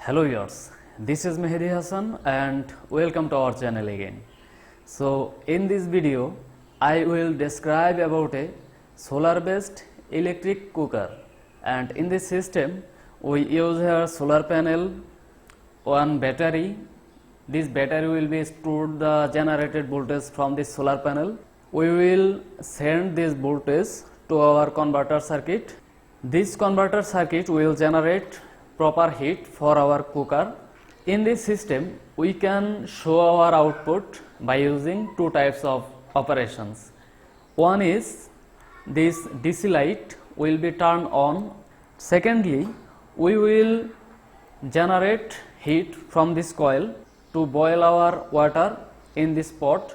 Hello viewers, this is Mehdi Hassan and welcome to our channel again. So in this video I will describe about a solar based electric cooker, and in this system we use a solar panel, one battery. This battery will be stored the generated voltage from this solar panel. We will send this voltage to our converter circuit. This converter circuit will generate proper heat for our cooker. In this system we can show our output by using two types of operations. One is this DC light will be turned on. Secondly, we will generate heat from this coil to boil our water in this pot.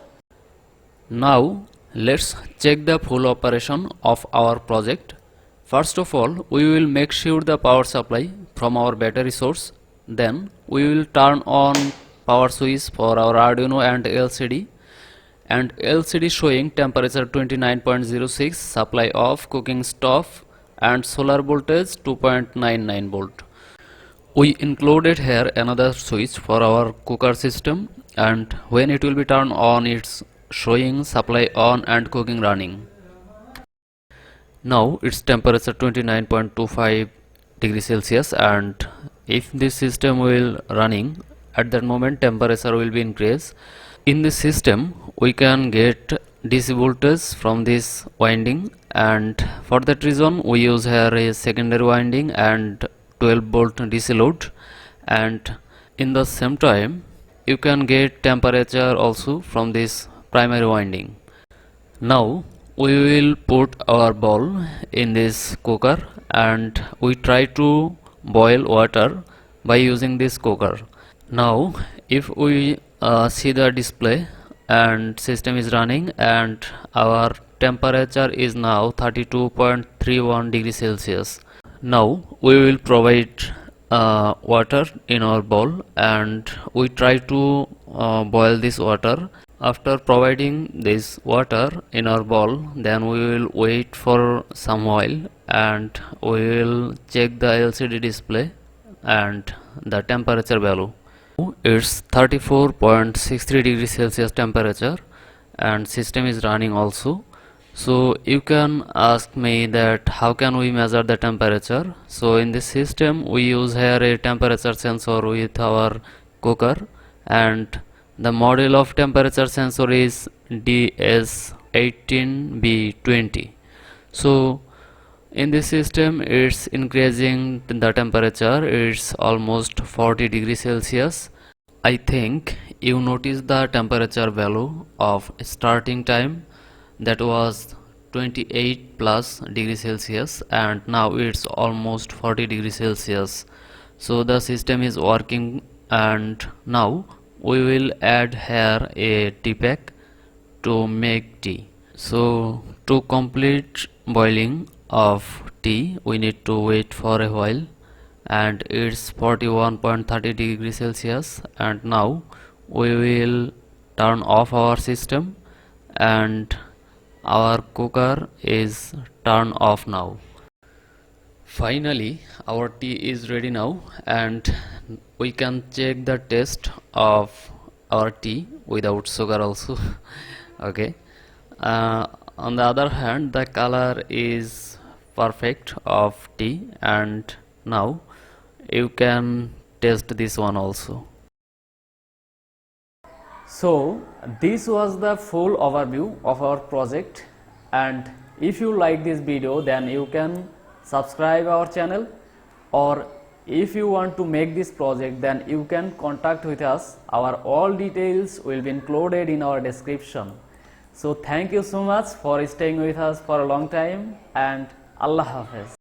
Now let's check the full operation of our project. First of all, we will make sure the power supply from our battery source. Then we will turn on power switch for our Arduino and LCD, and LCD showing temperature 29.06, supply of cooking stove, and solar voltage 2.99 volt. We included here another switch for our cooker system, and when it will be turned on, it's showing supply on and cooking running. Now its temperature 29.25 degrees Celsius, and if this system will running, at that moment temperature will be increased. In this system we can get DC voltage from this winding, and for that reason we use here a secondary winding and 12 volt DC load, and in the same time you can get temperature also from this primary winding. Now we will put our bowl in this cooker and we try to boil water by using this cooker. Now if we see the display and system is running, and our temperature is now 32.31 degrees Celsius. Now we will provide water in our bowl and we try to boil this water. After providing this water in our bowl, then we will wait for some while and we will check the LCD display and the temperature value. It's 34.63 degrees Celsius temperature and system is running also. So you can ask me that how can we measure the temperature. So in this system we use here a temperature sensor with our cooker, and the model of temperature sensor is DS18B20. So in this system it's increasing the temperature, it's almost 40 degrees Celsius. I think you notice the temperature value of starting time, that was 28 plus degrees Celsius, and now it's almost 40 degrees Celsius. So the system is working, and now we will add here a tea pack to make tea. So to complete boiling of tea we need to wait for a while, and it's 41.30 degrees Celsius, and now we will turn off our system and our cooker is turned off now. Finally our tea is ready now, and we can check the taste of our tea without sugar also. Okay, on the other hand the color is perfect of tea, and now you can taste this one also. So this was the full overview of our project, and if you like this video then you can subscribe our channel, or if you want to make this project then you can contact with us. Our all details will be included in our description. So thank you so much for staying with us for a long time, and Allah Hafiz.